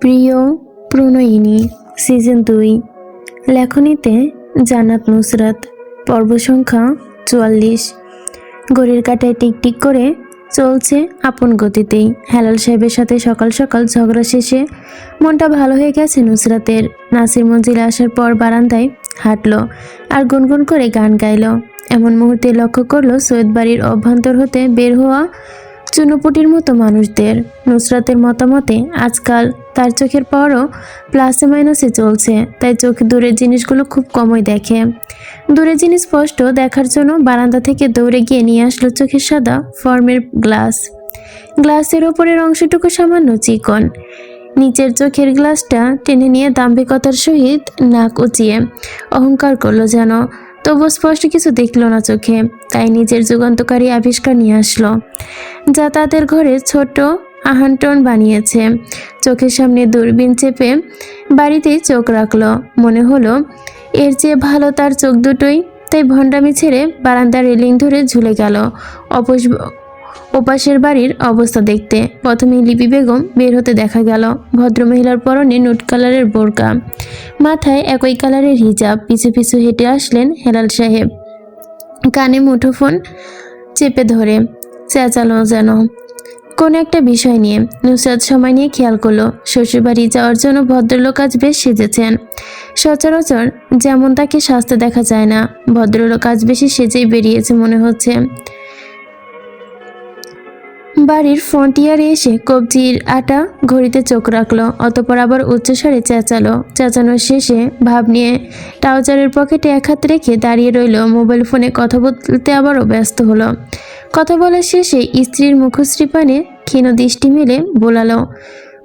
প্রিয় প্রণয়িনী সিজন 2 লেখনীতে জান্নাত নুসরাত পর্ব সংখ্যা 44। ঘড়ির কাঁটায় টিকটিক করে চলছে আপন গতিতেই। হেলাল সাহেবের সাথে সকাল সকাল ঝগড়া শেষে মনটা ভালো হয়ে গেছে নুসরাতের। নাসির মঞ্জিলে আসার পর বারান্দায় হাঁটলো আর গুনগুন করে গান গাইল। এমন মুহূর্তে লক্ষ্য করলো সৈয়দ বাড়ির অভ্যন্তর হতে বের হওয়া চুনোপুটির মতো মানুষদের। নুসরাতের মতামতে আজকাল তার চোখের পাওয়ারও প্লাসে মাইনাসে চলছে, তাই চোখ দূরের জিনিসগুলো খুব কমই দেখে। দূরের জিনিস স্পষ্ট দেখার জন্য বারান্দা থেকে দৌড়ে গিয়ে নিয়ে আসলো চোখের সাদা ফর্মের গ্লাসের ওপরের অংশটুকু সামান্য চিকন। নিচের চোখের গ্লাসটা টেনে নিয়ে দাম্ভিকতার সহিত নাক উঁচিয়ে অহংকার করলো যেন, তবু স্পষ্ট কিছু দেখলো না চোখে। তাই নিজের যুগান্তকারী আবিষ্কার নিয়ে আসলো, যা তাদের ঘরে ছোট আহান্টন বানিয়েছে। চোখের সামনে দূরবীন চেপে বাড়িতেই চোখ রাখলো। মনে হলো এর চেয়ে ভালো তার চোখ দুটোই। তাই ভণ্ডামি ছেড়ে বারান্দার রেলিং ধরে ঝুলে গেল ওপাশের বাড়ির অবস্থা দেখতে। প্রথমেই লিপি বেগম বের হতে দেখা গেল। ভদ্রমহিলার পরনে নুট কালারের বোরকা, মাথায় একই কালারের হিজাব। পিছু পিছু হেঁটে আসলেন হেলাল সাহেব, কানে মুঠোফোন চেপে ধরে চেঁচালো যেন কোন একটা বিষয় নিয়ে। নুসরাত সময় নিয়ে খেয়াল করলো শ্বশুরবাড়ি যাওয়ার জন্য ভদ্রলোক আজ বেশ সেজেছেন। সচরাচর যেমন তাকে সাজতে দেখা যায় না, ভদ্রলোক আজ বেশি সেজেই বেরিয়েছে মনে হচ্ছে। বাড়ির ফ্রন্টিয়ারে এসে কবজির আটা ঘড়িতে চোখ রাখলো, অতপর আবার উচ্চস্বরে চেঁচালো। চেঁচানোর শেষে ভাব নিয়ে ট্রাউজারের পকেটে এক হাত রেখে দাঁড়িয়ে রইল। মোবাইল ফোনে কথা বলতে আবারও ব্যস্ত হলো। কথা বলার শেষে স্ত্রীর মুখশ্রী পানে ক্ষীণ দৃষ্টি মেলে বোলালো।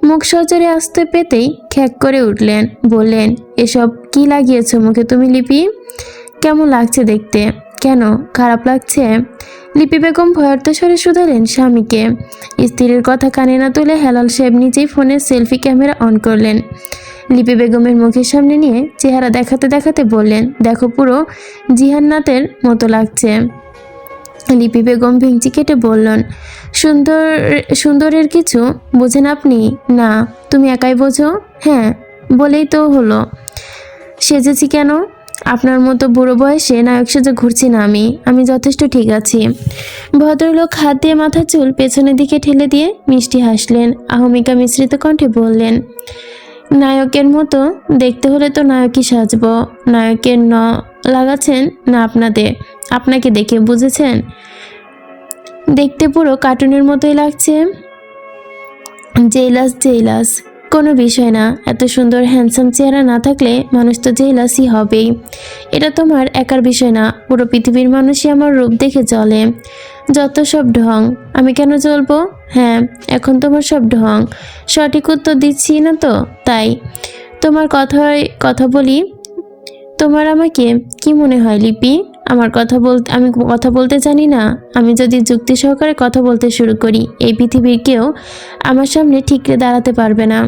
মুখ সজরে আসতে পেতেই খ্যাক করে উঠলেন, বললেন, এসব কি লাগিয়েছ মুখে তুমি লিপি? কেমন লাগছে দেখতে? কেন খারাপ লাগছে? লিপি বেগম ভয়ার্ত স্বরে শুধালেন স্বামীকে। স্ত্রীর কথা কানে না তুলে হেলাল সাহেব নিজেই ফোনের সেলফি ক্যামেরা অন করলেন। লিপি বেগমের মুখের সামনে নিয়ে চেহারা দেখাতে দেখাতে বললেন, দেখো পুরো জিহান্নাতের মতো লাগছে। লিপি বেগম ভেঙচি কেটে বললেন, সুন্দরের কিছু বোঝেন আপনি? না, তুমি একাই বোঝো। হ্যাঁ, বলেই তো হলো। সেজেছি কেন? আপনার মতো বুড়ো বয়সে নায়ক সেজে ঘুরছি না আমি যথেষ্ট ঠিক আছি। ভদ্রলোক হাত দিয়ে মাথার চুল পেছনের দিকে ঠেলে দিয়ে মিষ্টি হাসলেন। আহমিকা মিশ্রিত কণ্ঠে বললেন, নায়কের মতো দেখতে হলে তো নায়কই সাজব। নায়কের লাগাচ্ছেন না আপনাকে দেখে, বুঝেছেন? দেখতে পুরো কার্টুনের মতোই লাগছে। জেলাস কোনো বিষয় না। এত সুন্দর হ্যান্ডসাম চেহারা না থাকলে মানুষ তো জেলাসই হবেই। এটা তোমার একার বিষয় না, পুরো পৃথিবীর মানুষই আমার রূপ দেখে চলে। যত সব ঢং। আমি কেন জ্বলবো? হ্যাঁ, এখন তোমার সব ঢং। সঠিক উত্তর দিচ্ছি না তো, তাই তোমার কথা বলি। তোমার আমাকে কি মনে হয় লিপি? আমি কথা বলতে জানি না? আমি যদি যুক্তি সহকারে কথা বলতে শুরু করি, এই পৃথিবীর কেউ আমার সামনে ঠিকরে দাঁড়াতে পারবে না।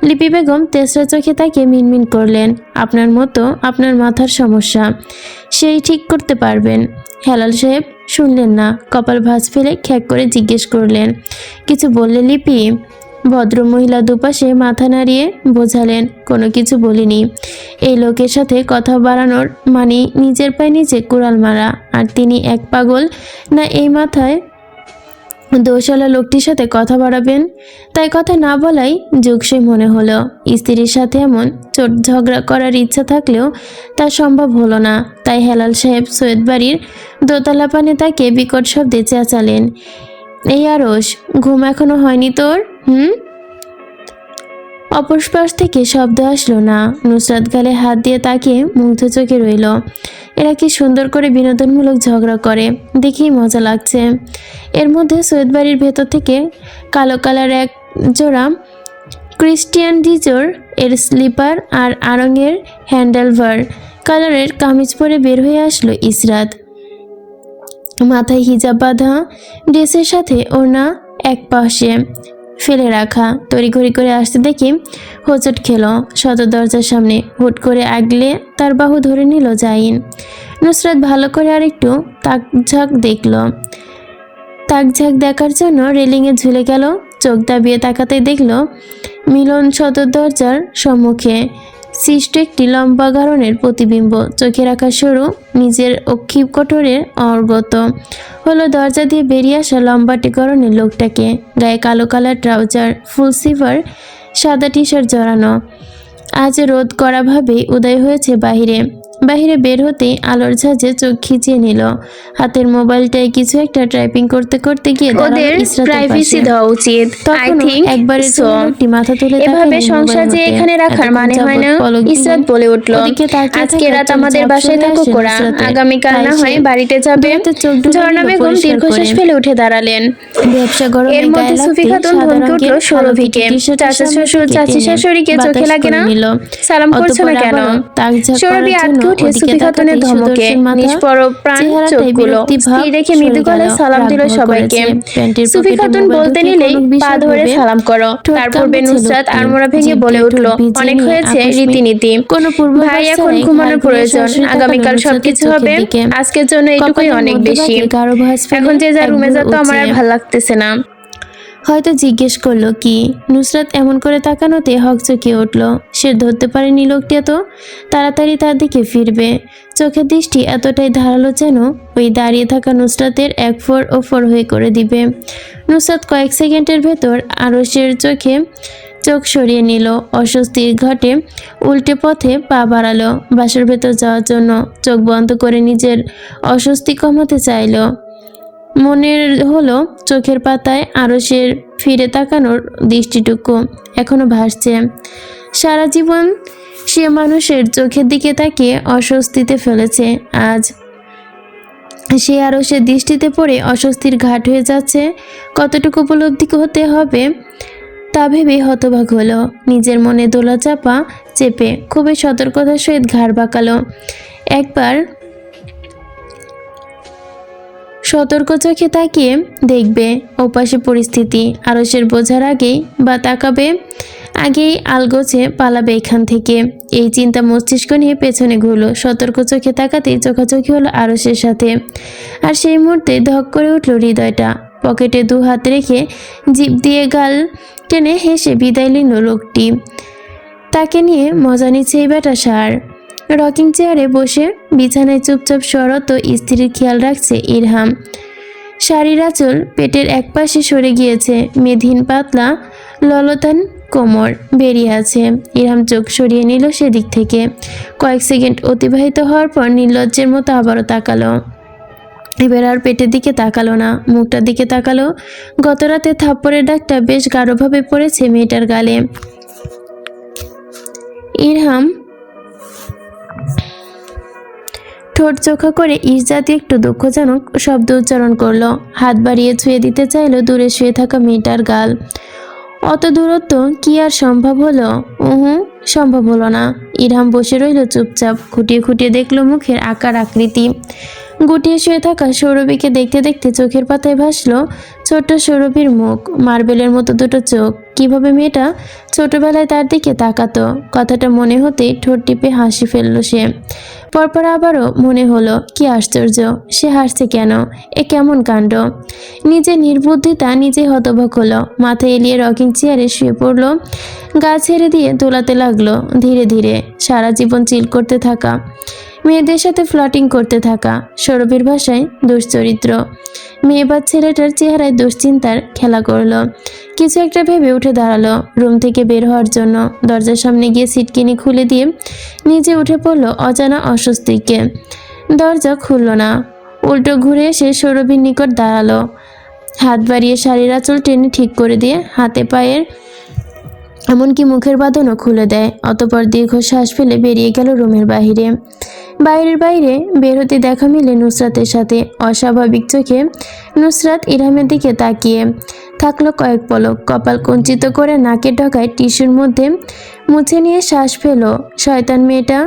লিপি বেগম তেসরা চোখে তাকে মিনমিন করলেন, আপনার মতো আপনার মাথার সমস্যা, সেই ঠিক করতে পারবেন। হেলাল সাহেব শুনলেন না, কপাল ভাঁজ ফেলে খ্যাক করে জিজ্ঞেস করলেন, কিছু বললে লিপি? ভদ্রমহিলা দুপাশে মাথা নাড়িয়ে বোঝালেন, কোনো কিছু বলিনি। এই লোকের সাথে কথা বাড়ানোর মানে নিজের পায়ে নিজে কুড়াল মারা। আর তিনি এক পাগল না এই মাথায় দোষালা লোকটির সাথে কথা বাড়াবেন? তাই কথা না বলাই যুগসই মনে হলো। স্ত্রীর সাথে এমন চোট ঝগড়া করার ইচ্ছা থাকলেও তা সম্ভব হলো না। তাই হেলাল সাহেব সৈয়দ বাড়ির দোতলা পানে তাকে বিকট শব্দে চেঁচালেন, এই আরস, ঘুম এখনো হয়নি তোর? অপর পাশ থেকে শব্দ আসলো না। নুসরাত গালে হাত দিয়ে তাকে মুগ্ধ চোখে রইল। এরা কি সুন্দর করে বিনোদনমূলক ঝগড়া করে, দেখেই মজা লাগছে। এর মধ্যে সৈয়দ বাড়ির ভেতর থেকে কালো কালার এক জোড়া ক্রিস্টিয়ান ডিজোর এর স্লিপার আর আরঙের হ্যান্ডেলভার কালারের কামিজ পরে বের হয়ে আসলো ইসরাত। মাথায় হিজাব বাঁধা, ড্রেসের সাথে ওড়না এক পাশে ফেলে রাখা। তড়িঘড়ি করে আসতে দেখি হোঁচট খেল সদর দরজার সামনে। হুট করে আগলে তার বাহু ধরে নিল জাহিন। নুসরাত ভালো করে আরেকটু তাকঝাক দেখার জন্য রেলিংয়ে ঝুলে গেল। চোখ দাবিয়ে তাকাতে দেখল মিলন সদর দরজার সম্মুখে সৃষ্ট একটি লম্বা গারণের প্রতিবিম্ব। চোখের আকাশ সরু, নিজের অক্ষি কঠোরের অর্গত হলো দরজা দিয়ে বেরিয়ে আসা লম্বাটে গরনের লোকটাকে। গায়ে কালো কালার ট্রাউজার, ফুল সিভার সাদা টি শার্ট জড়ানো। আজ রোদ কড়াভাবেই উদয় হয়েছে বাহিরে। বাহিরে বের হতেই আলোর ঝাঁজে চোখ খিচিয়ে নিল। হাতের মোবাইলটায় কিছু একটা টাইপিং করতে করতে গিয়ে ওদের প্রাইভেসি দেওয়া উচিত। আই থিংক একবারের জন্য লোকটি মাথা তুলে এভাবে সংসার যে এখানে রাখার মানে হয় না। ইসরাত বলে উঠল, আজকে রাত আমাদের বাসায় থাকুক ওরা, আগামীকাল না হয় বাড়িতে যাবে। ঝর্ণা বেগম দীর্ঘশ্বাস ফেলে উঠে দাঁড়ালেন। এর মধ্যে সুফি খাতুন ধমকে উঠল সৌরভীকে, চাচা শ্বশুর চাচি শাশুড়িকে চোখে লাগে না? সালাম করছো না কেন? সৌরভী আটকে উঠে সুফি খাতুনের ধমকে নিষ্পরব প্রাণ চোখগুলো স্থির রেখে মৃদু গলায় সালাম দিল সবাইকে। সুফি খাতুন বলতে নিলেই পা ধরে সালাম করো। তারপর নুসরাত আড়মোড়া ভেঙে বলে উঠল, অনেক হয়েছে রীতিনীতি, ভাই এখন ঘুমানোর প্রয়োজন, আগামীকাল সবকিছু হবে, আজকের জন্য এটুকুই অনেক বেশি। এখন যে যা রুমে যা, তো আমার আর ভাল লাগতেছে না। হয়তো জিজ্ঞেস করলো কি। নুসরাত এমন করে তাকানোতে হকচকিয়ে উঠল। সে ধরতে পারেনি লোকটি এত তাড়াতাড়ি তার দিকে ফিরবে। চোখের দৃষ্টি এতটাই ধারালো যেন ওই দাঁড়িয়ে থাকা নুসরাতের এক ফোর ও ফোর হয়ে করে দিবে। নুসরাত কয়েক সেকেন্ডের ভেতর আরশের চোখে চোখ সরিয়ে নিল। অস্বস্তির ঘটে উল্টে পথে পা বাড়ালো বাসার ভেতর যাওয়ার জন্য। চোখ বন্ধ করে নিজের অস্বস্তি কমাতে চাইল। মনের হলো চোখের পাতায় আরশের ফিরে তাকানোর দৃষ্টিটুকু এখনো ভাসছে। সারা জীবন সে মানুষের চোখের দিকে তাকিয়ে অস্বস্তিতে ফেলেছে। আজ সে আরশের দৃষ্টিতে পড়ে অস্বস্তির ঘাট হয়ে যাচ্ছে। কতটুকু উপলব্ধি হতে হবে তা ভেবে হতবাক হলো। নিজের মনে দোলা চাপা চেপে খুবই সতর্কতার সহিত ঘাড় বাঁকালো। একবার সতর্ক চোখে তাকিয়ে দেখবে ওপাশে পরিস্থিতি। আরশের বোঝার আগেই বা তাকাবে আগেই আলগোছে পালাবে এখান থেকে। এই চিন্তা মস্তিষ্ক নিয়ে পেছনে ঘুরলো। সতর্ক চোখে তাকাতেই চোখাচোখি হলো আরশের সাথে। আর সেই মুহূর্তে ধক করে উঠল হৃদয়টা। পকেটে দু হাত রেখে জিভ দিয়ে গাল টেনে হেসে বিদায় নিল লোকটি। তাকে নিয়ে মজা নিচ্ছে এই বেটা সার। রকিং চেয়ারে বসে বিছানায় চুপচাপ শরত স্ত্রীর খেয়াল রাখছে ইরহাম। শাড়ির আঁচল পেটের একপাশে সরে গিয়েছে, মেধহীন পাতলা ললতান কোমর বেরিয়ে আছে। ইরহাম চোখ সরিয়ে নিল সেদিক থেকে। কয়েক সেকেন্ড অতিবাহিত হওয়ার পর নির্লজ্জের মতো আবারও তাকালো। এবার আর পেটের দিকে তাকালো না, মুখটার দিকে তাকালো। গত রাতে থাপ্পড়ের ডাকটা বেশ গাঢ়ভাবে পড়েছে মেয়েটার গালে। ইরহাম ঠোঁট চোখা করে ইস জাতীয় একটু দুঃখজনক শব্দ উচ্চারণ করলো। হাত বাড়িয়ে ছুঁয়ে দিতে চাইলো দূরে শুয়ে থাকা মেয়েটার গাল। অত দূরত্ব কি আর সম্ভব হলো? সম্ভব হলো না। ইরহাম বসে রইল চুপচাপ। খুঁটিয়ে খুঁটিয়ে দেখলো মুখের আকার আকৃতি। গুটিয়ে শুয়ে থাকা সৌরভীকে দেখতে দেখতে চোখের পাতায় ভাসলো ছোট্ট সৌরভীর মুখ, মার্বেলের মতো দুটো চোখ। কিভাবে মেয়েটা ছোটবেলায় তার দিকে তাকাতো, কথাটা মনে হতেই ঠোঁট টিপে হাসি ফেললো সে। পরপর আবারও মনে হলো কি আশ্চর্য, সে হাসছে কেন? এ কেমন কাণ্ড! নিজে নির্বুদ্ধিতা নিজে হতবাক হলো। মাথায় এলিয়ে রকিং চেয়ারে শুয়ে পড়লো। গা ছেড়ে দিয়ে দোলাতে লাগলো ধীরে ধীরে। সারা জীবন চিল করতে থাকা, মেয়েদের সাথে ফ্লার্টিং করতে থাকা, সৌরভীর ভাষায় দুশ্চরিত্র। মেয়ে বা ছেলেটার চেহারায় দুশ্চিন্তার খেলা করলো। কিছু একটা ভেবে উঠে দাঁড়ালো রুম থেকে বের হওয়ার জন্য। দরজার সামনে গিয়ে সিটকিনি খুলে দিয়ে নিজে উঠে পড়লো অজানা অস্বস্তিকে। দরজা খুলল না। উল্টো ঘুরে এসে সৌরভীর নিকট দাঁড়ালো। হাত বাড়িয়ে শাড়ির আঁচল টেনে ঠিক করে দিয়ে হাতে পায়ের এমনকি মুখের বাঁধনও খুলে দেয়। অতপর দীর্ঘ শ্বাস ফেলে বেরিয়ে গেল রুমের বাইরে। বাইরে বের হতে দেখা মিলে নুসরাতের সাথে। অস্বাভাবিক চোখে নুসরাত ইরহামের দিকে তাকিয়ে থাকলো কয়েক পলক। কপাল কুঞ্চিত করে নাকের ডগায় টিস্যুর মধ্যে মুছে নিয়ে শ্বাস ফেলো। শয়তান মেয়েটা।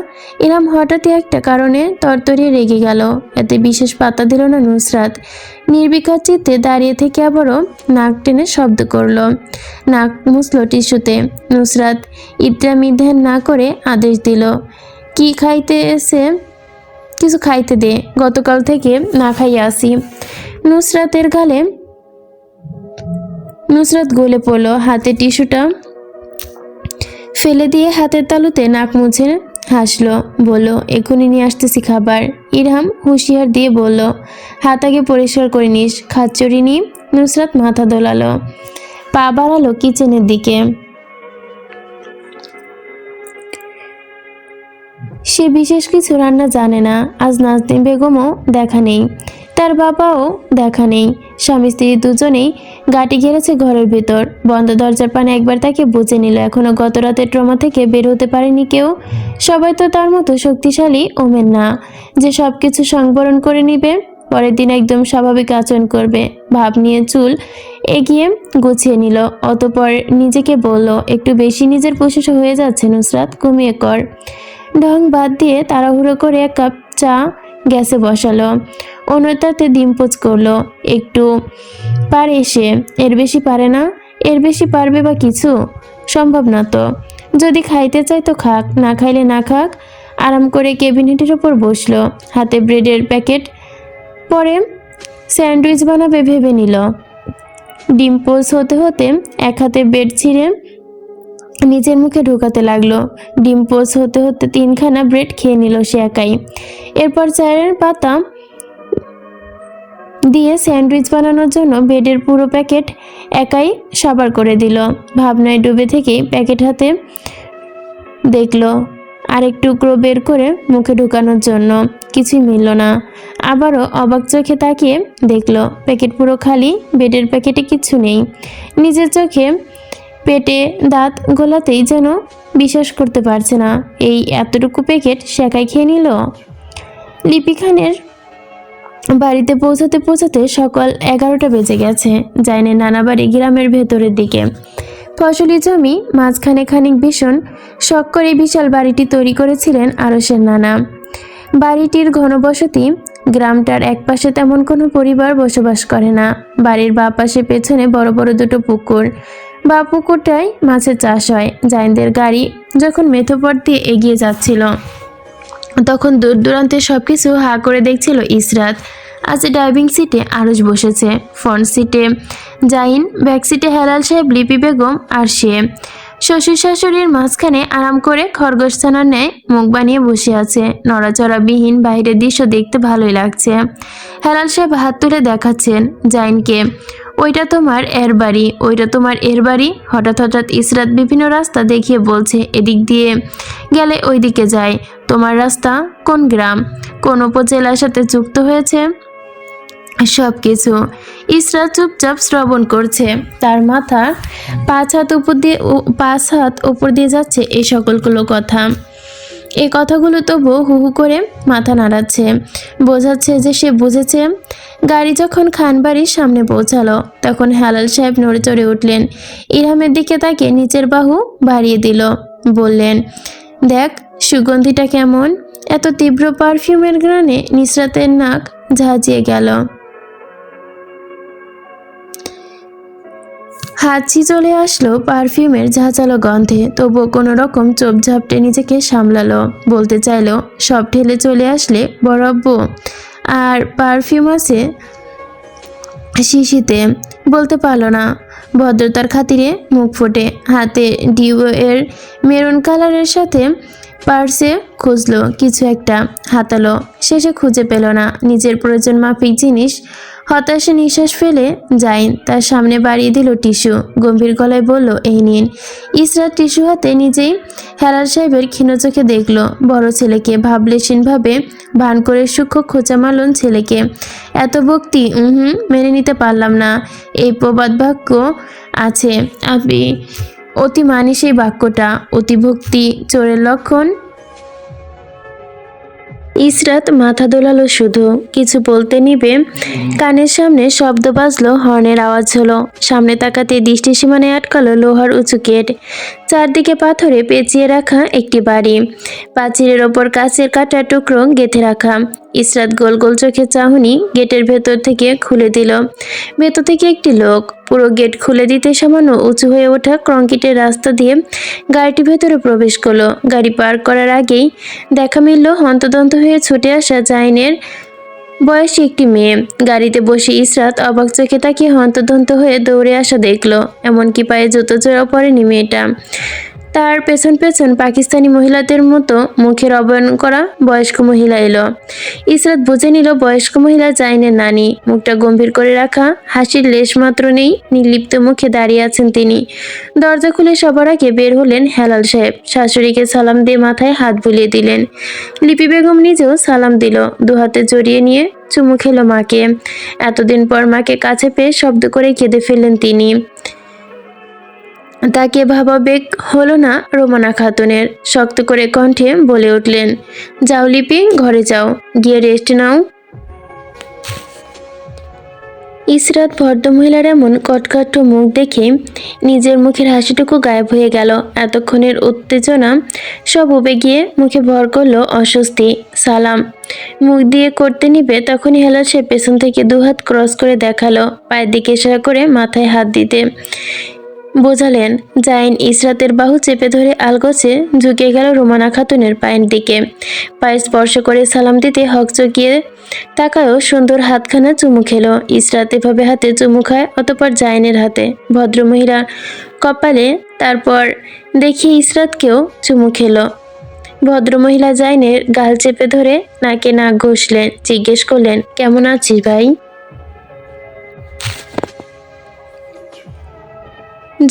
ইরহাম হঠাৎই একটা কারণে তরতরিয়ে রেগে গেল। এতে বিশেষ পাত্তা দিল না নুসরাত। নির্বিকার চিত্তে দাঁড়িয়ে থেকে আবারও নাক টেনে শব্দ করলো। নাক মুছল টিস্যুতে। নুসরাত ইদ্রা মিধ্যান না করে আদেশ দিল, কি খাইতে এসে? কিছু খাইতে দে, গতকাল থেকে না খাইয়া আসি। নুসরাতের গালে নুসরাত গলে পড়ল, হাতে টিস্যুটা ফেলে দিয়ে হাতের তালুতে নাক মুছে হাসলো, বলল, এখনই নিয়ে আসতেছি খাবার। ইরহাম হুঁশিয়ার দিয়ে বলল, হাত আগে পরিষ্কার করে নিস, খাচ্চড়িনি। নুসরাত মাথা দোলালো, পা বাড়ালো কিচেনের দিকে। সে বিশেষ কিছু রান্না জানে না। আজ নাজনীন বেগমও দেখা নেই, তার বাবাও দেখা নেই। স্বামী স্ত্রী দুজনেই গাটি ঘেরেছে ঘরের ভেতর। বন্ধ দরজার পানে একবার তাকে বুঝে নিল, এখনো গত রাতের ট্রমা থেকে বের হতে পারেনি কেউ। সবাই তো তার মতো শক্তিশালী ওমেন না যে সব কিছু সংবরণ করে নিবে, পরের দিন একদম স্বাভাবিক আচরণ করবে। ভাব নিয়ে চুল এগিয়ে গুছিয়ে নিল, অতঃপর নিজেকে বলল, একটু বেশি নিজের প্রশংসা হয়ে যাচ্ছে নুসরাত, কমিয়ে কর। ঢং বাদ দিয়ে তাড়াহুড়ো করে এক কাপ চা গ্যাসে বসালো, অন্যটাতে ডিম পোচ করলো। একটু পারে সে, এর বেশি পারে না। এর বেশি পারবে বা কিছু? সম্ভব না তো। যদি খাইতে চায় তো খাক, না খাইলে না খাক। আরাম করে ক্যাবিনেটের ওপর বসলো, হাতে ব্রেডের প্যাকেট, পরে স্যান্ডউইচ বানাবে ভেবে নিল। ডিম পোচ হতে হতে এক হাতে ব্রেড ছিঁড়ে নিজের মুখে ঢোকাতে লাগলো। ডিম পোচ হতে হতে 3খানা ব্রেড খেয়ে নিল সে একাই। এরপর চায়ের পাতা দিয়ে স্যান্ডউইচ বানানোর জন্য ব্রেডের পুরো প্যাকেট একাই সাবার করে দিল। ভাবনায় ডুবে থেকেই প্যাকেট হাতে দেখলো, আরেক টুকরো বের করে মুখে ঢুকানোর জন্য কিছুই মিলল না। আবারও অবাক চোখে তাকিয়ে দেখলো প্যাকেট পুরো খালি, ব্রেডের প্যাকেটে কিছু নেই। নিজের চোখে পেটে দাঁত গোলাতেই যেন বিশ্বাস করতে পারছে না, এই এতটুকু প্যাকেট সে একাই খেয়ে নিল। লিপি খানের বাড়িতে পৌঁছাতে পৌঁছাতে সকাল 11টা বেজে গেছে। জাইনের নানা বাড়ি গ্রামের ভেতরের দিকে, ফসলি জমি মাঝখানে খানিক ভীষণ শখ করে বিশাল বাড়িটি তৈরি করেছিলেন আরশের নানা। বাড়িটির ঘনবসতি, গ্রামটার একপাশে তেমন কোনো পরিবার বসবাস করে না। বাড়ির বাঁ পাশে পেছনে বড় বড় দুটো পুকুর, বা পুকুরটায় মাছের চাষ হয়। জাইনদের গাড়ি যখন মেথোপথ দিয়ে এগিয়ে যাচ্ছিল তখন দূর দূরান্তে সবকিছু হা করে দেখছিল ইসরাত। আজ ড্রাইভিং সিটে আরশ বসেছে, ফ্রন্ট সিটে জাইন, ব্যাক সিটে হেলাল সাহেব, লিপি বেগম আর সে। শ্বশুর শাশুড়ির মাঝখানে আরাম করে খরগোশছানার ন্যায় মুখ বানিয়ে বসে আছে। নড়াচড়াবিহীন বাইরের দৃশ্য দেখতে ভালোই লাগছে। হেলাল সাহেব হাত তুলে দেখাচ্ছেন জাইনকে, ওইটা তোমার এর বাড়ি, ওইটা তোমার এর বাড়ি। হঠাৎ হঠাৎ ইসরাত বিভিন্ন রাস্তা দেখিয়ে বলছে, এদিক দিয়ে গেলে ওই দিকে যায়। তোমার রাস্তা কোন গ্রাম, কোন উপজেলার সাথে যুক্ত হয়েছে? সব কিছু ইসরাত চুপচাপ শ্রবণ করছে। তার মাথা 5 হাত উপর দিয়ে যাচ্ছে এই সকলগুলো কথা। এই কথাগুলো তবু হু হু করে মাথা নাড়াচ্ছে, বোঝাচ্ছে যে সে বুঝেছে। গাড়ি যখন খানবাড়ির সামনে পৌঁছালো তখন হেলাল সাহেব নড়ে চড়ে উঠলেন, ইরহামের দিকে তাকে নিচের বাহু বাড়িয়ে দিল, বললেন, দেখ সুগন্ধিটা কেমন। এত তীব্র পারফিউমের ঘ্রাণে নুসরাতের নাক ঝাঁঝিয়ে গেল। হাঁচি চলে আসলো পারফিউমের ঝাঁঝালো গন্ধে, তবুও কোনো রকম চোপ ঝাপটে নিজেকে সামলালো। বলতে চাইলো, সব ঠেলে চলে আসলে বড় আব্বু, আর পারফিউম আছে শিশিতে। বলতে পারলো না, ভদ্রতার খাতিরে মুখ ফোটে। হাতে ডিও এর মেরুন কালারের সাথে পার্সে খুঁজলো কিছু একটা, হাতালো, শেষে খুঁজে পেল না নিজের প্রয়োজন মাফিক জিনিস। হতাশে নিঃশ্বাস ফেলে জাইন তার সামনে বাড়িয়ে দিল টিস্যু, গম্ভীর গলায় বলল, এই নিন। ইসরাত টিস্যু হাতে নিজেই হেলাল সাহেবের ক্ষীণ চোখে দেখলো বড় ছেলেকে, ভাবলেশীনভাবে ভান করে সূক্ষ্ম খোঁচা মারলেন ছেলেকে। এত ভক্তি মেনে নিতে পারলাম না। এই প্রবাদ বাক্য আছে, আপনি অতি মানি সেই বাক্যটা। অতিভক্তি চোরের লক্ষণ। ইসরাত মাথা দোলালো, শুধু কিছু বলতে নিবে কানের সামনে শব্দ বাজলো, হর্নের আওয়াজ হলো। সামনে তাকাতে দৃষ্টি সীমানায় আটকালো লোহার উঁচু গেট, চারদিকে পাথরে পেঁচিয়ে রাখা একটি বাড়ি, প্রাচীরের ওপর কাচের কাটা টুকরো গেঁথে রাখা। ইসরাত গোল গোল চোখে চাহনি গেটের ভেতর থেকে খুলে দিল। ভেতর থেকে একটি লোক পুরো গেট খুলে দিতে সামান্য উঁচু হয়ে ওঠা কংক্রিটের রাস্তা দিয়ে গাড়িটি ভেতরে প্রবেশ করলো। গাড়ি পার্ক করার আগেই দেখা মিলল হন্তদন্ত হয়ে ছুটে আসা জাইনের বয়সী একটি মেয়ে। গাড়িতে বসে ইসরাত অবাক চোখে তাকিয়ে হন্তদন্ত হয়ে দৌড়ে আসা দেখলো। এমনকি পায়ে জুতো জোড়াও পরেনি মেয়েটা। তার পেছন পেছন পাকিস্তানি মহিলাদের মতো মুখের অবয়ন করা বয়স্ক মহিলা এলো। ইসরাত বুঝে নিল বয়স্ক মহিলা জাইনের নানি। মুখটা গম্ভীর করে রাখা, হাসির লেশ মাত্র নেই, নির্লিপ্ত মুখে দাঁড়িয়ে আছেন তিনি। দরজা খুলে সবার আগে বের হলেন হেলাল সাহেব। শাশুড়িকে সালাম দিয়ে মাথায় হাত বুলিয়ে দিলেন। লিপি বেগম নিজেও সালাম দিল, দুহাতে জড়িয়ে নিয়ে চুমু খেলো মাকে। এতদিন পর মাকে কাছে পেয়ে শব্দ করে কেঁদে ফেললেন তিনি। তাকে ভাবাবেগ হলো না রোমানা খাতুনের। শক্ত করে কণ্ঠে বলে উঠলেন, যাও লিপি, ঘরে যাও, গিয়ে রেস্ট নাও। ইসরাত ভদ্রমহিলার এমন কটকাট্ট মুখ দেখে নিজের মুখের হাসিটুকু গায়েব হয়ে গেল। এতক্ষণের উত্তেজনা সব উবে গিয়ে মুখে ভর করলো অস্বস্তি। সালাম মুখ দিয়ে করতে নিবে তখনই হেলাল সে পেছন থেকে দুহাত ক্রস করে দেখালো, পায়ের দিকে ইশারা করে মাথায় হাত দিতে বোঝালেন। জাইন ইসরাতের বাহু চেপে ধরে আলগোছে ঝুঁকে গেল রোমানা খাতুনের পায়ের দিকে। পায়ে স্পর্শ করে সালাম দিতে হকচকিয়ে তাকায়ও সুন্দর হাতখানা চুমু খেলো। ইসরাত এভাবে হাতে চুমু খায়, অতপর জাইনের হাতে, ভদ্রমহিলা কপালে, তারপর দেখি ইসরাতকেও চুমু খেলো। ভদ্রমহিলা জাইনের গাল চেপে ধরে নাকে নাক ঘষলেন, জিজ্ঞেস করলেন, কেমন আছিস ভাই?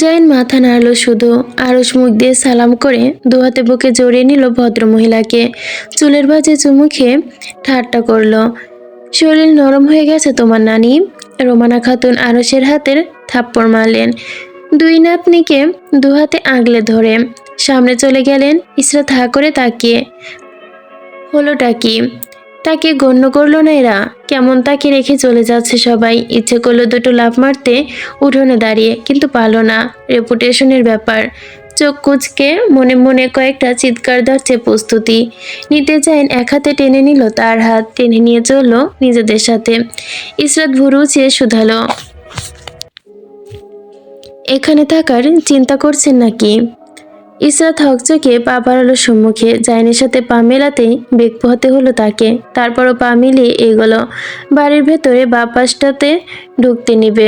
জাইন মাথা নাড়ল শুধু। আরস মুখ দিয়ে সালাম করে দুহাতে বুকে জড়িয়ে নিল ভদ্রমহিলাকে। চুলের ভাঁজে চুমু খেয়ে ঠাট্টা করল, শরীর নরম হয়ে গেছে তোমার নানি। রোমানা খাতুন আরসের হাতের থাপ্পড় মারলেন। দুই নাতনিকে দুহাতে আগলে ধরে সামনে চলে গেলেন। ইসরাত হা করে তাকিয়ে, হলোটা কি? তাকে গণ্য করলো না এরা? কেমন তাকে রেখে চলে যাচ্ছে সবাই। ইচ্ছে করলো দুটো লাফ মারতে উঠোনে দাঁড়িয়ে, কিন্তু পারলো না। রেপুটেশনের ব্যাপার। চোখ কুঁচকে মনে মনে কয়েকটা চিৎকার ধরছে প্রস্তুতি নিতে চাইন। এক হাতে টেনে নিল তার হাত, টেনে নিয়ে চলল নিজেদের সাথে। ইসরাত ভুরু উঁচিয়ে শুধালো, এখানে থাকার চিন্তা করছেন নাকি? ইসরাত হকচকে পা বাড়ালো সম্মুখে। জাইনের সাথে পা মেলাতেই বেগ পোহাতে হলো তাকে। তারপরও পা মিলিয়ে এগোলো বাড়ির ভেতরে বা পাশটাতে ঢুকতে নিবে।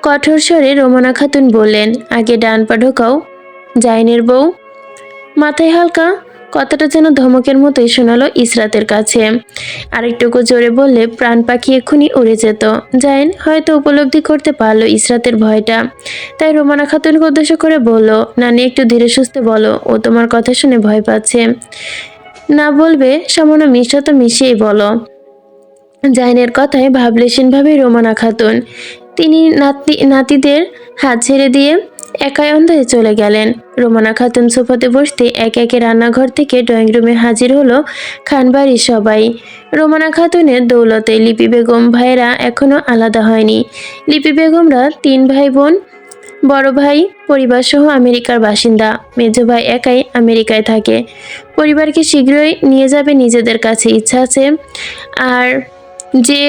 কঠোর স্বরে রোমানা খাতুন বললেন, আগে ডান পা ঢোকাও জাইনের বউ। মাথায় হালকা, কথাটা যেন ধমকের মতোই শোনালো ইসরাতের কাছে। আরেকটুকু জোরে বললে প্রাণ পাখি এক্ষুনি উড়ে যেত। জাইন হয়তো উপলব্ধি করতে পারলো ইসরাতের ভয়টা, তাই রোমানা খাতুনকে উদ্দেশ্য করে বলল, নানি একটু ধীরে সুস্থে বলো, ও তোমার কথা শুনে ভয় পাচ্ছে। না বলবে সামান্য মিষ্টা তো মিশিয়েই বলো। জাইনের কথায় ভাবলেশীনভাবে রোমানা খাতুন। তিনি নাতিদের হাত ছেড়ে দিয়ে একাই অন্ধে চলে গেলেন। রোমানা খাতুন সোফাতে বসতে একে একে রান্নাঘর থেকে ড্রয়িং রুমে হাজির হলো খানবাড়ির সবাই। রোমানা খাতুনের দৌলতে লিপি বেগম ভাইয়েরা এখনো আলাদা হয়নি। লিপি বেগমরা 3 ভাই বোন। বড় ভাই পরিবার সহ আমেরিকার বাসিন্দা, মেজো ভাই একাই আমেরিকায় থাকে। পরিবারকে শীঘ্রই নিয়ে যাবে নিজেদের কাছে, ইচ্ছা আছে। আর যে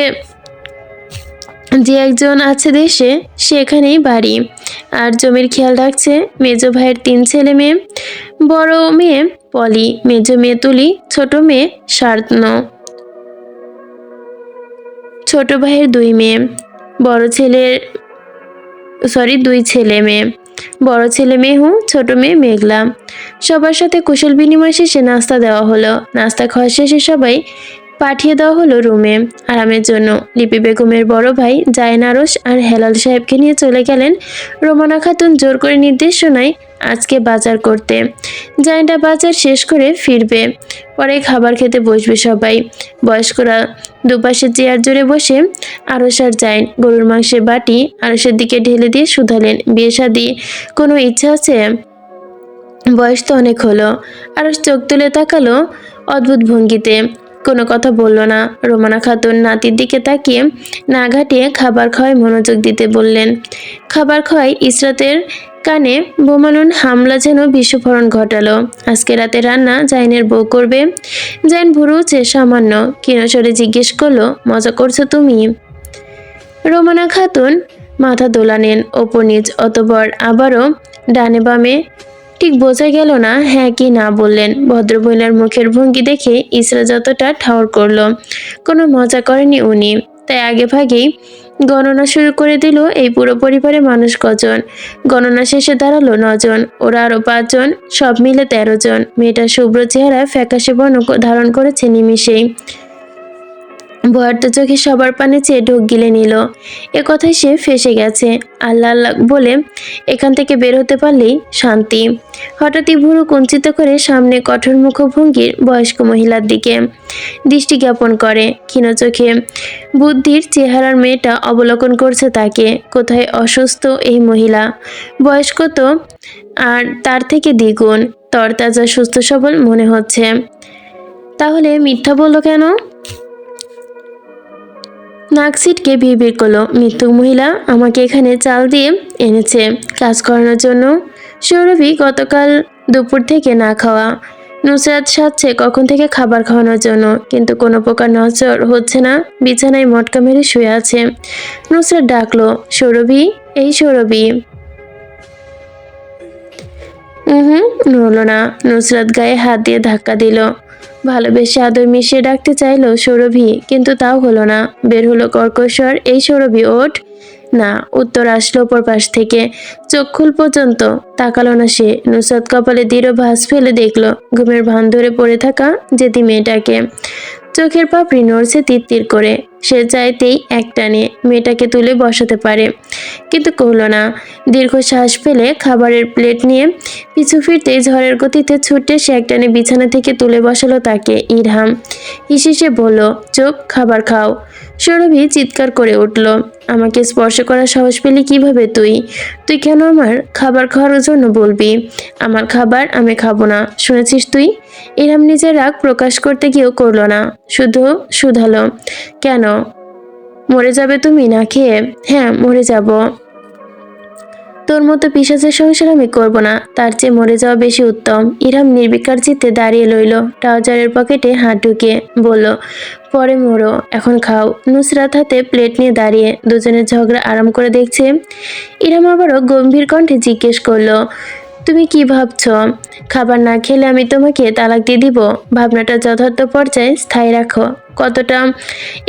একজন আছে দেশে, সেখানেই বাড়ি আর জমির খেয়াল রাখছে। মেজো ভাইয়ের 3 ছেলে মেয়ে। বড় মেয়ে পলি, মেজো মেয়ে তুলি, ছোট মেয়ে শার্তন। ছোট ভাইয়ের 2 মেয়ে, বড় ছেলের 2 ছেলে মেয়ে। বড় ছেলে মেহু, ছোট মেয়ে মেঘলা। সবার সাথে কুশল বিনিময় শেষে নাস্তা দেওয়া হলো। নাস্তা খাওয়া শেষে সবাই পাঠিয়ে দেওয়া হলো রুমে আরামের জন্য। লিপি বেগমের বড় ভাই জাইন আরস আর হেলাল সাহেবকে নিয়ে চলে গেলেন। রোমানা খাতুন জোর করে নির্দেশ শোনায় আজকে বাজার করতে। জাইনটা বাজার শেষ করে ফিরবে, পরে খাবার খেতে বসবে সবাই। বয়স্করা দুপাশে চেয়ার জুড়ে বসে আরস আর জাইন গরুর মাংসের বাটি আরসের দিকে ঢেলে দিয়ে শুধালেন, বিয়ে শাদী কোনো ইচ্ছা আছে? বয়স তো অনেক হলো। আরস চোখ তুলে তাকালো অদ্ভুত ভঙ্গিতে, কোনো কথা বলল না। রোমানা খাতুন নাতির দিকে তাকিয়ে না ঘাটিয়ে খাবার খাওয়ায় মনোযোগ দিতে বললেন। খাবার খাওয়ায় ইসরাতের কানে বোমানুন হামলা যেন বিস্ফোরণ ঘটালো। আজকে রাতে রান্না জাইনের বউ করবে। জাইন ভুরু উঁচে সামান্য ক্ষীণস্বরে জিজ্ঞেস করলো, মজা করছো তুমি? রোমানা খাতুন মাথা দোলানেন ওপর নিচ, অতঃপর আবারও ডানে বামে ঠিক বোঝা গেল না হ্যাঁ কি না বললেন। ভদ্রমহিলার মুখের ভঙ্গি দেখে ইসরা যতটা ঠাউর করলো, কোনো মজা করেনি উনি। তাই আগে ভাগেই গণনা শুরু করে দিল এই পুরো পরিবারে মানুষ কজন। গণনা শেষে দাঁড়ালো 9 জন, ওরা আরো 5 জন, সব মিলে 13 জন। মেয়েটার শুভ্র চেহারা ফ্যাকাশে বর্ণ ধারণ করেছে নিমিষেই। ভয়ার্ত চোখে সবার পানে চেয়ে ঢোক গিলে নিল। এ কথায় সে ফেঁসে গেছে। আল্লাহ আল্লাহ বলে এখান থেকে বের হতে পারলেই শান্তি। হঠাৎই ভুরু কুঞ্চিত করে সামনে কঠোর মুখভঙ্গির বয়স্ক মহিলার দিকে দৃষ্টি জ্ঞাপন করে। ক্ষীণ চোখে বুদ্ধির চেহারার মেয়েটা অবলোকন করছে তাকে। কোথায় অসুস্থ এই মহিলা, বয়স্ক তো আর তার থেকে দ্বিগুণ তরতাজা, সুস্থ সবল মনে হচ্ছে। তাহলে মিথ্যা বলল কেন? নাক সিটকে বিড়বিড় করলো, মৃত্যু মহিলা আমাকে এখানে চাল দিয়ে এনেছে কাজ করানোর জন্য। সৌরভী গতকাল দুপুর থেকে না খাওয়া। নুসরাত সাজছে কখন থেকে খাবার খাওয়ানোর জন্য, কিন্তু কোনো প্রকার নজর হচ্ছে না। বিছানায় মটকা মেরে শুয়ে আছে। নুসরাত ডাকলো, সৌরভী, এই সৌরভী। নড়ল না। নুসরাত গায়ে হাত দিয়ে ধাক্কা দিল। ভালোবেসে আদর মিশিয়ে ডাকতে চাইলো সৌরভী, কিন্তু তাও হলো না। বের হলো কর্কশ্বর, এই সৌরভী ওঠ। না, উত্তর আসলো অপর পাশ থেকে। চক্ষুল পর্যন্ত তাকালো না সে। নুসরাত কপালে দৃঢ় ভাঁজ ফেলে দেখলো ঘুমের ভান ধরে পড়ে থাকা জেদি মেয়েটাকে। চোখের পাপড়ি নড়ছে তিরতির করে। সে চাইতেই একটানে মেয়েটাকে তুলে বসাতে পারে, কিন্তু করলো না। দীর্ঘ শ্বাস ফেলে খাবারের প্লেট নিয়ে পিছু ফিরতেই ঝড়ের গতিতে ছুটে সে একটানে বিছানা থেকে তুলে বসালো তাকে। ইরহাম হিসিসে বলল, চুপ, খাবার খাও। সৌরভী চিৎকার করে উঠল, আমাকে স্পর্শ করার সাহস পেলি কিভাবে তুই? তুই কেন আমার খাবার খাওয়ার জন্য বলবি? আমার খাবার আমি খাবো না, শুনেছিস তুই? ইরহাম নিজের রাগ প্রকাশ করতে গিয়েও করলো না, শুধু শুধালো, কেন? মরে যাবে তুমি না খেয়ে? হ্যাঁ, মরে যাব। তোর মতো পিশাচের সংসার আমি করব না, তার চেয়ে মরে যাওয়া বেশি উত্তম। ইরহাম নির্বিকার চিত্তে দাঁড়িয়ে রইল, ট্রাউজারের পকেটে হাত ঢুকিয়ে বলল, পরে মরো, এখন খাও। নুসরাত হাতে প্লেট নিয়ে দাঁড়িয়ে দুজনের ঝগড়া আরাম করে দেখছে। ইরহাম আবারও গম্ভীর কণ্ঠে জিজ্ঞেস করলো, তুমি কি ভাবছ? খাবার না খেলে আমি তোমাকে তালাক দিয়ে দিব? ভাবনাটা যথার্থ পর্যায়ে স্থায়ী রাখো। কতটা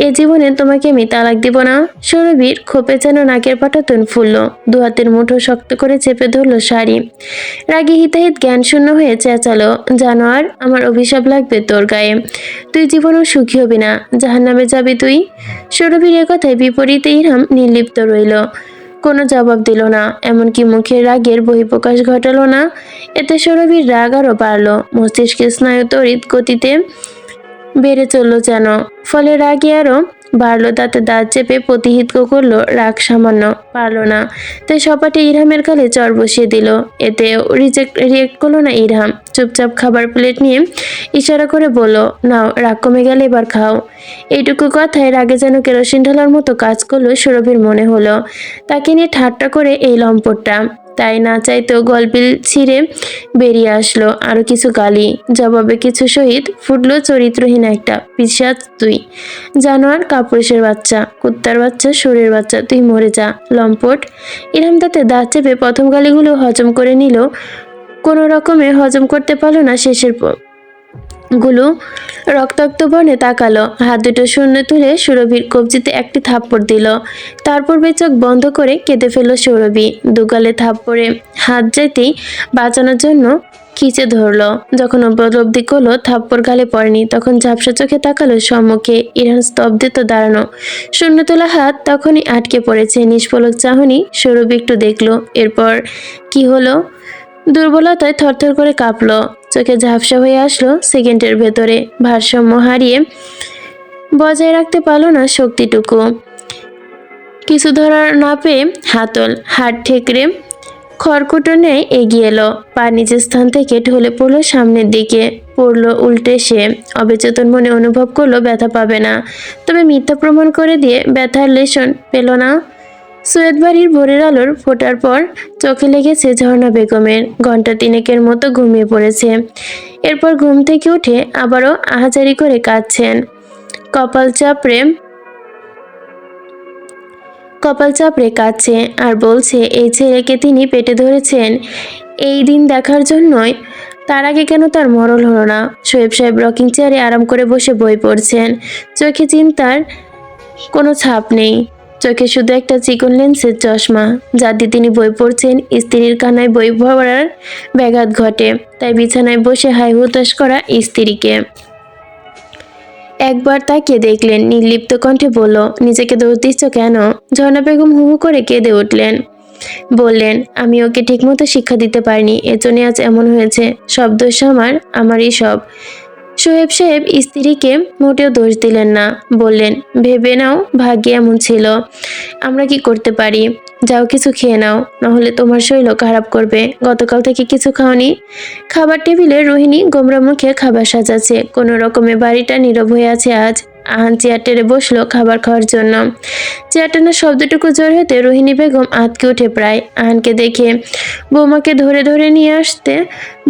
এ জীবনে তোমাকে আমি তালাক দিব না? সৌরভীর খোপে যেন নাকের পাটাতন ফুলল। দু হাতের মুঠো শক্ত করে চেপে ধরলো শাড়ি। রাগে হিতাহিত জ্ঞান শূন্য হয়ে চেঁচালো, জানোয়ার, আমার অভিশাপ লাগবে তোর গায়ে। তুই জীবনেও সুখী হবি না, জাহান্নামে যাবি তুই। সৌরভীর একথায় বিপরীতে ইরহাম নির্লিপ্ত রইল। কোনো জবাব দিল না, এমনকি মুখের রাগের বহিঃপ্রকাশ ঘটালো না। এতে সৌরভীর রাগ আরও বাড়ল। মস্তিষ্কের স্নায়ু তড়িৎ গতিতে বেড়ে চলল যেন, ফলে রাগে আরও বাড়ল। তাতে দাঁত চেপে প্রতিহিত করলো, রাগ সামান্য পারল না, তাই সপাটে ইরহামের গালে চর বসিয়ে দিল। এতেও রিয়েক্ট করলো না ইরহাম। চুপচাপ খাবার প্লেট নিয়ে ইশারা করে বলল, নাও, রাগ কমে গেলে এবার খাও। এইটুকু কথায় রাগে যেন কেরোসিন ঢালার মতো কাজ করলো সুরভির মনে হলো। তাকে নিয়ে ঠাট্টা করে এই লম্পটটা, তাই না চাইতেও গলবিল ছিঁড়ে বেরিয়ে আসলো আরো কিছু গালি। জবাবে কিছু সহিত ফুটলো, চরিত্রহীন একটা পিশাচ তুই, জানোয়ার, কাপুরুষের বাচ্চা, কুত্তার বাচ্চা, শরীর বাচ্চা, তুই মরে যা, লম্পট। ইরহাম তাতে দাঁত চেপে প্রথম গালিগুলো হজম করে নিল। কোনো রকমে হজম করতে পারলো না শেষের গুলো। রক্তাক্ত বর্ণে তাকালো, হাত দুটো শূন্য তুলে সুরভির কবজিতে একটি থাপ্পড় দিল। তারপর চোখ বন্ধ করে কেঁদে ফেলল সৌরভী। দুগালে থাপ্পড়ে হাত যেতেই বাঁচানোর জন্য খিচে ধরলো। যখন উপলব্ধি করলো থাপ্পড় গালে পড়েনি, তখন ঝাপসা চোখে তাকালো সম্মুখে। ইরহাম স্তব্ধিত দাঁড়ানো, শূন্য তোলা হাত তখনই আটকে পড়েছে। নিষ্পলক চাহনি সৌরভী একটু দেখলো, এরপর কি হলো? দুর্বলতায় থরথর করে কাঁপলো, চোখে ঝাপসা হয়ে আসলো সেকেন্ডের ভেতরে। ভারসাম্য হারিয়ে বজায় রাখতে পারলো না শক্তিটুকু। কিছু ধরার না পেয়ে হাত ঠেকরে খড়কুটো ন্যায় এগিয়ে এলো। পা নিজের স্থান থেকে ঢলে পড়লো সামনের দিকে। পড়লো উল্টে সে। অবচেতন মনে অনুভব করলো ব্যথা পাবে না, তবে মিথ্যা প্রমাণ করে দিয়ে ব্যথার লেশন পেল না। সৈয়দ বাড়ির ভোরের আলোর ফোটার পর চোখে লেগেছে ঝর্ণা বেগমের। ঘন্টা তিনেকের মতো ঘুমিয়ে পড়েছে। এরপর ঘুম থেকে উঠে আবারও আহাজারি করে কাঁদছেন। কপাল চাপড়ে কাঁদছে আর বলছে এই ছেলেকে তিনি পেটে ধরেছেন, এই দিন দেখার জন্যই। তার আগে কেন তার মরণ হলো না? শোয়েব সাহেব রকিং চেয়ারে আরাম করে বসে বই পড়ছেন। চোখে চিন্তার কোনো ছাপ নেই, চোখে শুধু একটা চিকন লেন্সের চশমা। যা দিয়ে তিনি বই পড়ছেন, স্ত্রীর কান্নায় বই পড়ার ব্যাঘাত ঘটে। তাই বিছানায় বসে হাই হুতাশ করা স্ত্রীকে একবার তাকিয়ে দেখলেন, নির্লিপ্ত কণ্ঠে বলল, নিজেকে দোষ দিচ্ছ কেন? ঝর্ণা বেগম হু হু করে কেঁদে উঠলেন। বললেন, আমি ওকে ঠিকমতো শিক্ষা দিতে পারিনি, এজন্য আজ এমন হয়েছে। সব দোষ আমারই সব। শোয়েব সাহেব স্ত্রীকে মোটেও দোষ দিলেন না, বললেন, ভেবে নাও ভাগ্যে এমন ছিল। আমরা কি করতে পারি? যাও কিছু খেয়ে নাও, নাহলে তোমার শরীর খারাপ করবে। গতকাল থেকে কিছু খাওনি? খাবার টেবিলে রোহিণী গোমরা মুখে খাবার সাজাচ্ছে। কোনো রকমে বাড়িটা নীরব হয়ে আছে আজ। আহান চেয়ার টেনে বসলো খাবার খাওয়ার জন্য। চেয়ার টানার শব্দটুকু জোর হতে রোহিণী বেগম আঁতকে উঠে প্রায়। আহানকে দেখে বৌমাকে ধরে ধরে নিয়ে আসতে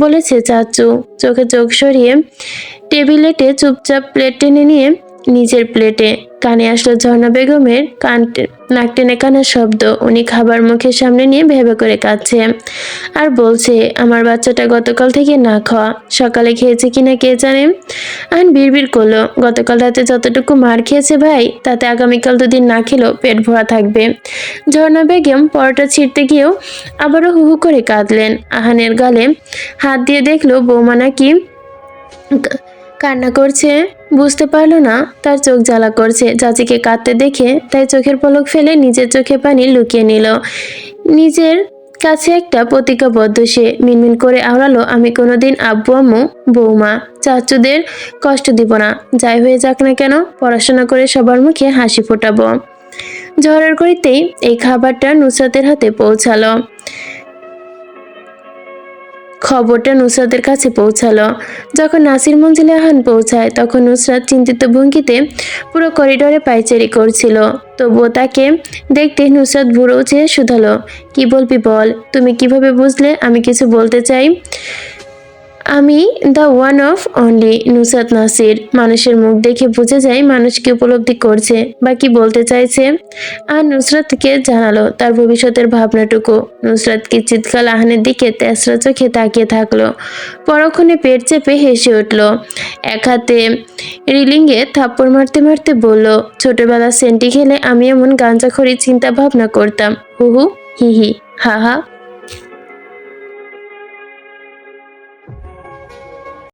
বলেছে চাচু। চোখে চোখ সরিয়ে টেবিলেটে চুপচাপ প্লেট টেনে নিয়ে নিজের প্লেটে। কানে আসলো ঝর্ণা বেগমের নাক টেনে কান্নার শব্দ। উনি খাবার মুখের সামনে নিয়ে ভেবে করে কাঁদছে আর বলছে, আমার বাচ্চাটা গতকাল থেকে না খাওয়া, সকালে খেয়েছে কিনা কে জানে। আন বিড়বিড় করলো, গতকাল রাতে যতটুকু মার খেয়েছে ভাই, তাতে আগামীকাল দুদিন না খেলেও পেট ভরা থাকবে। ঝর্ণা বেগম পরোটা ছিঁড়তে গিয়েও আবারও হু হু করে কাঁদলেন। আহানের গালে হাত দিয়ে দেখলো বৌমা নাকি কান্না করছে। বুঝতে পারলো না তার চোখ জ্বালা করছে। চাচিকে কাঁদতে দেখে তাই চোখের পলক ফেলে নিজের চোখে পানি লুকিয়ে নিল। নিজের কাছে একটা প্রতিজ্ঞাবদ্ধ সে মিনমিন করে আওড়ালো, আমি কোনোদিন আব্বু আম্মু বৌমা চাচুদের কষ্ট দিব না, যাই হয়ে যাক না কেন। পড়াশোনা করে সবার মুখে হাসি ফোটাবো। ঝড়ের গড়িতেই এই খাবারটা নুসরাতের হাতে পৌঁছালো। খবরটা নুসরাতের কাছে পৌঁছালো। যখন নাসির মঞ্জিলে আহান পৌঁছায়, তখন নুসরাত চিন্তিত ভঙ্গিতে পুরো করিডোরে পায়চারি করছিল। তবুও তাকে দেখতে নুসরাত ভুরু উঁচিয়ে শুধালো, কি বলবি বল? তুমি কিভাবে বুঝলে আমি কিছু বলতে চাই? আমি the one of only Nusrat Nasir. মানুষের মুখ দেখে বুঝে যায় মানুষ কি উপলব্ধি করছে বা কি বলতে চাইছে। আর নুসরাতকে জানালো তার ভবিষ্যতের ভাবনাটুকু। নুসরাত কিঞ্চিৎকাল আহানের দিকে তেসরা চোখে তাকিয়ে থাকলো, পরক্ষণে পেট চেপে হেসে উঠল। এক হাতে রিলিংয়ে থাপ্পড় মারতে মারতে বলল, ছোটবেলা সেন্টি খেলে আমি এমন গাঁজাখড়ি চিন্তা ভাবনা করতাম। হু হু হি হি হা হা।